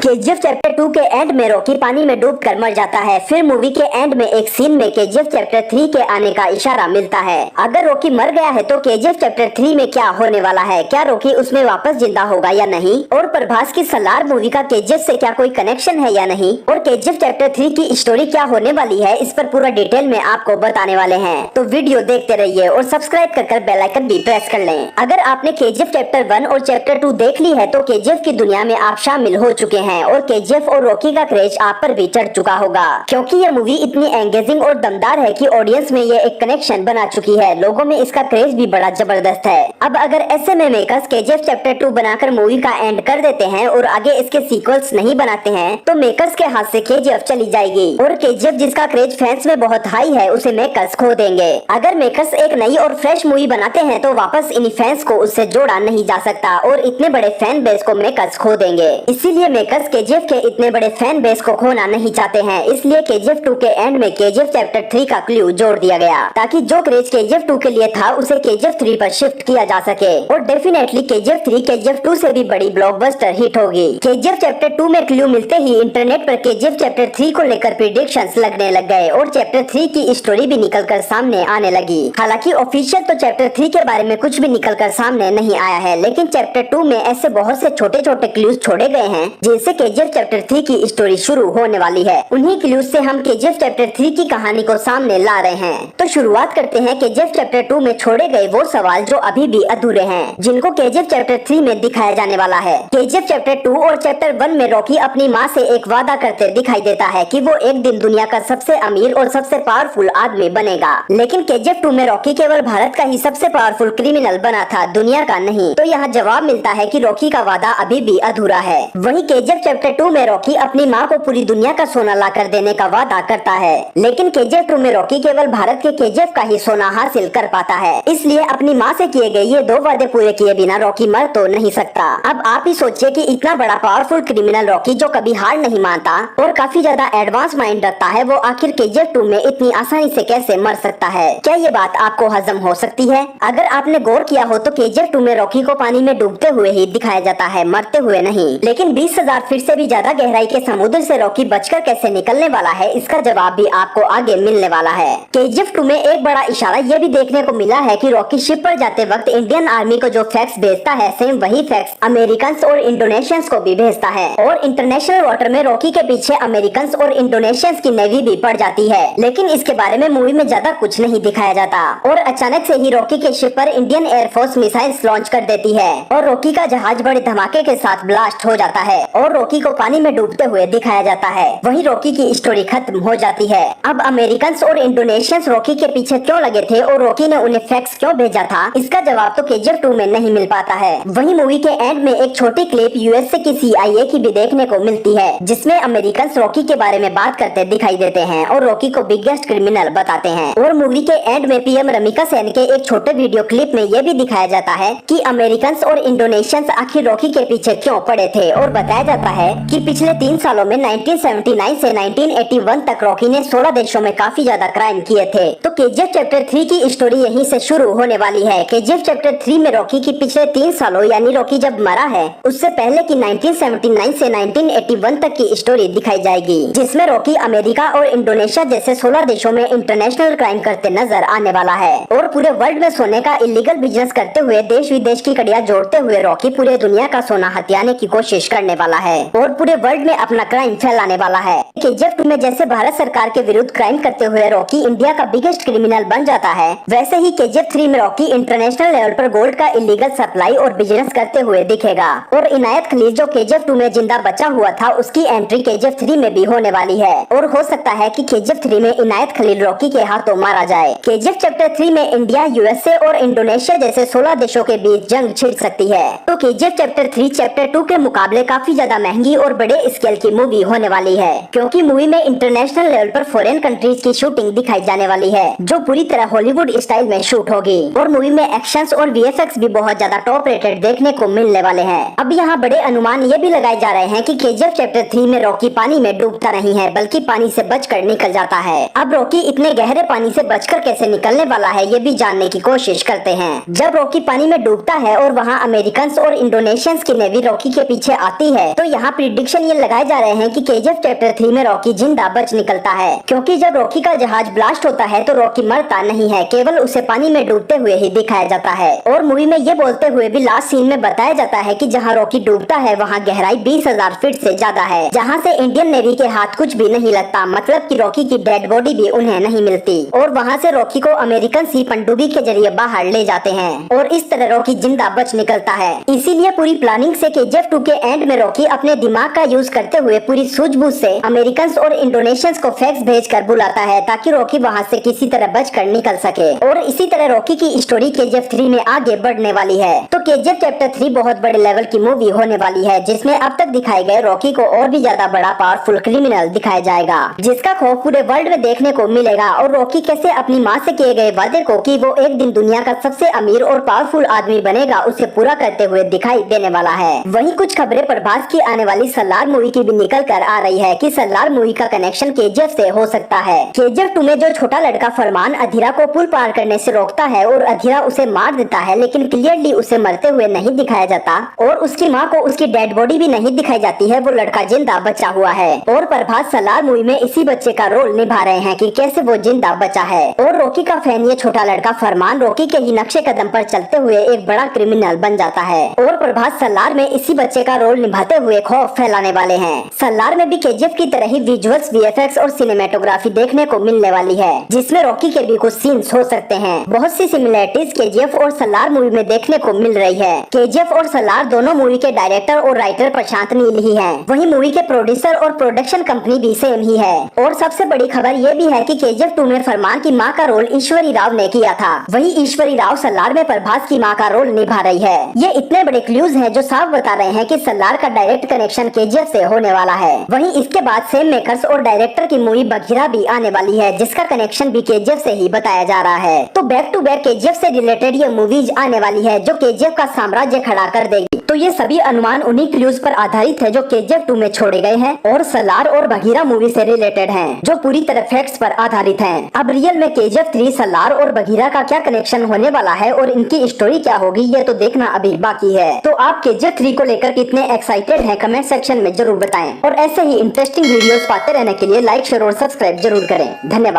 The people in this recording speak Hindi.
केजीएफ चैप्टर 2 के एंड में रॉकी पानी में डूब कर मर जाता है। फिर मूवी के एंड में एक सीन में केजीएफ चैप्टर 3 के आने का इशारा मिलता है। अगर रॉकी मर गया है तो केजीएफ चैप्टर 3 में क्या होने वाला है, क्या रॉकी उसमें वापस जिंदा होगा या नहीं, और प्रभास की सलार मूवी का केजीएफ से क्या कोई कनेक्शन है या नहीं, और केजीएफ चैप्टर 3 की स्टोरी क्या होने वाली है, इस पर पूरा डिटेल में आपको बताने वाले हैं। तो वीडियो देखते रहिए और सब्सक्राइब कर बेल आइकन भी प्रेस कर लें। अगर आपने केजीएफ चैप्टर 1 और चैप्टर 2 देख ली है तो केजीएफ की दुनिया में आप शामिल हो चुके हैं और केजीएफ और रॉकी का क्रेज आप पर भी चढ़ चुका होगा, क्योंकि ये मूवी इतनी एंगेजिंग और दमदार है कि ऑडियंस में ये एक कनेक्शन बना चुकी है। लोगों में इसका क्रेज भी बड़ा जबरदस्त है। अब अगर ऐसे में मेकर्स केजीएफ चैप्टर 2 बनाकर मूवी का एंड कर देते हैं और आगे इसके सीक्वल्स नहीं बनाते हैं तो मेकर्स के हाथ से केजीएफ चली जाएगी और केजीएफ जिसका क्रेज फैंस में बहुत हाई है उसे मेकर्स खो देंगे। अगर मेकर्स एक नई और फ्रेश मूवी बनाते हैं तो वापस इन फैंस को उससे जोड़ा नहीं जा सकता और इतने बड़े फैन बेस को मेकर्स खो देंगे। इसीलिए मेकर्स केजीएफ के इतने बड़े फैन बेस को खोना नहीं चाहते हैं। इसलिए केजीएफ 2 के एंड में केजीएफ चैप्टर 3 का क्लू जोड़ दिया गया ताकि जो क्रेज केजीएफ 2 के लिए था उसे केजीएफ 3 पर शिफ्ट किया जा सके और डेफिनेटली केजीएफ 3 केजीएफ 2 से भी बड़ी ब्लॉकबस्टर हिट होगी। केजीएफ चैप्टर 2 में क्लू मिलते ही इंटरनेट पर केजीएफ चैप्टर 3 को लेकर प्रेडिक्शंस लगने लग गए और चैप्टर 3 की स्टोरी भी निकल कर सामने आने लगी। हालांकि ऑफिशियल तो चैप्टर 3 के बारे में कुछ भी निकल कर सामने नहीं आया है, लेकिन चैप्टर 2 में ऐसे बहुत से छोटे छोटे क्लूज छोड़े गए हैं जिनसे केजीएफ चैप्टर 3 की स्टोरी शुरू होने वाली है। उन्हीं क्लूज से हम केजीएफ चैप्टर 3 की कहानी को सामने ला रहे हैं। तो शुरुआत करते हैं केजीएफ चैप्टर 2 में छोड़े गए वो सवाल जो अभी भी अधूरे हैं, जिनको केजीएफ चैप्टर 3 में दिखाया जाने वाला है। केजीएफ चैप्टर 2 और चैप्टर 1 में रॉकी अपनी माँ से एक वादा करते दिखाई देता है कि वो एक दिन दुनिया का सबसे अमीर और सबसे पावरफुल आदमी बनेगा, लेकिन केजीएफ 2 में रॉकी केवल भारत का ही सबसे पावरफुल क्रिमिनल बना था, दुनिया का नहीं। तो यहाँ जवाब मिलता है कि रॉकी का वादा अभी भी अधूरा है। वहीं केजीएफ चैप्टर 2 में रॉकी अपनी माँ को पूरी दुनिया का सोना ला कर देने का वादा करता है, लेकिन केजीएफ 2 में रॉकी केवल भारत के केजीएफ का ही सोना हासिल कर पाता है। इसलिए अपनी माँ से किए गए ये 2 वादे पूरे किए बिना रॉकी मर तो नहीं सकता। अब आप ही सोचिए कि इतना बड़ा पावरफुल क्रिमिनल रॉकी जो कभी हार नहीं मानता और काफी ज्यादा एडवांस माइंड रखता है, वो आखिर केजीएफ 2 में इतनी आसानी से कैसे मर सकता है? क्या ये बात आपको हजम हो सकती है? अगर आपने गौर किया हो तो केजीएफ 2 में रॉकी को पानी में डूबते हुए ही दिखाया जाता है, मरते हुए नहीं। लेकिन 20,000 फीट से भी ज्यादा गहराई के समुद्र से रॉकी बचकर कैसे निकलने वाला है, इसका जवाब भी आपको आगे मिलने वाला है। केजीएफ 2 में एक बड़ा इशारा ये भी देखने को मिला है कि रॉकी शिप पर जाते वक्त इंडियन आर्मी को जो फैक्ट्स भेजता है, सेम वही फैक्ट्स अमेरिकन और इंडोनेशियंस को भी भेजता है और इंटरनेशनल वाटर में रॉकी के पीछे अमेरिकन और इंडोनेशियंस की नेवी भी पड़ जाती है, लेकिन इसके बारे में मूवी में ज्यादा कुछ नहीं दिखाया जाता। और अचानक से ही रॉकी के शिप पर इंडियन एयरफोर्स मिसाइल्स लॉन्च कर देती है और रॉकी का जहाज बड़े धमाके के साथ ब्लास्ट हो जाता है और रॉकी को पानी में डूबते हुए दिखाया जाता है। वही रॉकी की स्टोरी खत्म हो जाती है। अब अमेरिकन और इंडोनेशियंस रॉकी के पीछे क्यों लगे थे और रॉकी ने उन्हें फैक्ट्स क्यों भेजा था, इसका जवाब तो केजीएफ 2 में नहीं मिल पाता है। वही मूवी के एंड में एक छोटी क्लिप यूएसए की CIA की भी देखने को मिलती है, जिसमें अमेरिकन रॉकी के बारे में बात करते दिखाई देते हैं और रॉकी को बिगेस्ट क्रिमिनल बताते हैं। और मूवी के एंड में PM रमिका सेन के एक छोटे वीडियो क्लिप में ये भी दिखाया जाता है कि अमेरिकन और इंडोनेशियंस आखिर रॉकी के पीछे क्यों पड़े थे और बताया जाता है कि पिछले 3 सालों में 1979 से 1981 तक रॉकी ने 16 देशों में काफी ज्यादा क्राइम किए थे। तो केजीएफ चैप्टर 3 की स्टोरी यहीं से शुरू होने वाली है। केजीएफ चैप्टर 3 में रॉकी की पिछले 3 सालों यानी रॉकी जब मरा है उससे पहले की 1979 से 1981 तक की स्टोरी दिखाई जाएगी, जिसमें रॉकी अमेरिका और इंडोनेशिया जैसे 16 देशों में इंटरनेशनल क्राइम करते नजर आने वाला है और पूरे वर्ल्ड में सोने का इलीगल बिजनेस करते हुए देश विदेश की कड़ियां जोड़ते हुए रॉकी पूरे दुनिया का सोना हथियाने की कोशिश करने वाला है और पूरे वर्ल्ड में अपना क्राइम फैलाने वाला है। केजीएफ 2 में जैसे भारत सरकार के विरुद्ध क्राइम करते हुए रॉकी इंडिया का बिगेस्ट क्रिमिनल बन जाता है, वैसे ही केजीएफ 3 में रॉकी इंटरनेशनल लेवल पर गोल्ड का इलीगल सप्लाई और बिजनेस करते हुए दिखेगा और इनायत खलील जो केजीएफ 2 में जिंदा बचा हुआ था उसकी एंट्री केजीएफ 3 में भी होने वाली है और हो सकता है कि केजीएफ 3 में इनायत खलील रॉकी के हाथों मारा जाए। केजीएफ चैप्टर 3 में इंडिया, यूएसए और इंडोनेशिया जैसे 16 देशों के बीच जंग छिड़ सकती है। तो केजीएफ चैप्टर 3 चैप्टर 2 के मुकाबले काफी ज्यादा महंगी और बड़े स्केल की मूवी होने वाली है, क्योंकि रॉकी मूवी में इंटरनेशनल लेवल पर फॉरेन कंट्रीज की शूटिंग दिखाई जाने वाली है, जो पूरी तरह हॉलीवुड स्टाइल में शूट होगी और मूवी में एक्शंस और वीएफएक्स भी बहुत ज्यादा टॉप रेटेड देखने को मिलने वाले हैं। अब यहाँ बड़े अनुमान ये भी लगाए जा रहे हैं कि केजीएफ चैप्टर 3 में रॉकी पानी में डूबता नहीं है, बल्कि पानी से बचकर निकल जाता है। अब रॉकी इतने गहरे पानी से बचकर कैसे निकलने वाला है, ये भी जानने की कोशिश करते हैं। जब रॉकी पानी में डूबता है और वहाँ अमेरिकन और इंडोनेशियंस की नेवी रॉकी के पीछे आती है, तो यहाँ प्रिडिक्शन ये लगाए जा रहे हैं कि केजीएफ चैप्टर 3 में रॉकी जिंदा बच निकलता है, क्योंकि जब रॉकी का जहाज ब्लास्ट होता है तो रॉकी मरता नहीं है, केवल उसे पानी में डूबते हुए ही दिखाया जाता है। और मूवी में ये बोलते हुए भी लास्ट सीन में बताया जाता है कि जहाँ रॉकी डूबता है वहाँ गहराई 20,000 फीट से ज्यादा है, जहाँ से इंडियन नेवी के हाथ कुछ भी नहीं लगता, मतलब कि रॉकी की डेड बॉडी भी उन्हें नहीं मिलती। और वहाँ से रॉकी को अमेरिकन सी पनडुब्बी के जरिए बाहर ले जाते हैं और इस तरह रॉकी जिंदा बच निकलता है। इसीलिए पूरी प्लानिंग से केजीएफ 2 के एंड में रॉकी अपने दिमाग का यूज करते हुए पूरी सूझबूझ से अमेरिकन और इंडोनेशियंस को फैक्स भेजकर बुलाता है, ताकि रॉकी वहाँ से किसी तरह बचकर निकल सके। और इसी तरह रॉकी की स्टोरी केजीएफ 3 में आगे बढ़ने वाली है। तो केजीएफ चैप्टर 3 बहुत बड़े लेवल की मूवी होने वाली है, जिसमें अब तक दिखाए गए रॉकी को और भी ज्यादा बड़ा पावरफुल क्रिमिनल दिखाया जाएगा, जिसका खौफ पूरे वर्ल्ड में देखने को मिलेगा। और रॉकी कैसे अपनी माँ से किए गए वादे को कि वो एक दिन दुनिया का सबसे अमीर और पावरफुल आदमी बनेगा, उसे पूरा करते हुए दिखाई देने वाला है। वहीं कुछ खबरें प्रभास की आने वाली सलार मूवी की भी निकल कर आ रही है कि सलार मूवी का कनेक्शन केजीएफ से हो सकता है। केजीएफ 2 में जो छोटा लड़का फरमान अधीरा को पुल पार करने से रोकता है और अधीरा उसे मार देता है, लेकिन क्लियरली उसे मरते हुए नहीं दिखाया जाता और उसकी माँ को उसकी डेड बॉडी भी नहीं दिखाई जाती है, वो लड़का जिंदा बचा हुआ है। और प्रभास सलार मूवी में इसी बच्चे का रोल निभा रहे हैं कि कैसे वो जिंदा बचा है। और रॉकी का फैन ये छोटा लड़का फरमान रॉकी के ही नक्शे कदम पर चलते हुए एक बड़ा क्रिमिनल बन जाता है। और प्रभास सलार में इसी बच्चे का रोल निभाते हुए खौफ फैलाने वाले हैं। सलार में भी केजीएफ की तरह ही विजुअल्स, वीएफएक्स और सिनेमेटोग्राफी देखने को मिलने वाली है, जिसमें रॉकी के भी कुछ सीन्स हो सकते हैं। बहुत सी सिमिलरिटीज केजीएफ और सलार मूवी में देखने को मिल रही है। केजीएफ और सलार दोनों मूवी के डायरेक्टर और राइटर प्रशांत नील ही हैं। वहीं मूवी के प्रोड्यूसर और प्रोडक्शन कंपनी भी सेम ही है। और सबसे बड़ी खबर ये भी है कि केजीएफ 2 में फरमान की माँ का रोल ईश्वरी राव ने किया था, वहीं ईश्वरी राव सलार में प्रभास की माँ का रोल निभा रही है। ये इतने बड़े क्लूज हैं जो साफ बता रहे हैं कि सलार का डायरेक्ट कनेक्शन केजीएफ से होने वाला है। वहीं इसके बाद सेम मेकर्स और डायरेक्टर की मूवी बघीरा भी आने वाली है, जिसका कनेक्शन भी केजीएफ से ही बताया जा रहा है। तो बैक टू बैक केजीएफ से रिलेटेड ये मूवीज आने वाली है, जो केजीएफ का साम्राज्य खड़ा कर देगी। तो ये सभी अनुमान उन्हीं क्लूज पर आधारित है जो केजीएफ 2 में छोड़े गए हैं और सलार और बघीरा मूवी से रिलेटेड हैं, जो पूरी तरह फैक्ट्स पर आधारित हैं। अब रियल में केजीएफ 3 सलार और बघीरा का क्या कनेक्शन होने वाला है और इनकी स्टोरी क्या होगी, ये तो देखना अभी बाकी है। तो आप केजीएफ 3 को लेकर कितने एक्साइटेड हैं, कमेंट सेक्शन में जरूर बताएं। और ऐसे ही इंटरेस्टिंग वीडियोस पाते रहने के लिए लाइक, शेयर और सब्सक्राइब जरूर करें। धन्यवाद।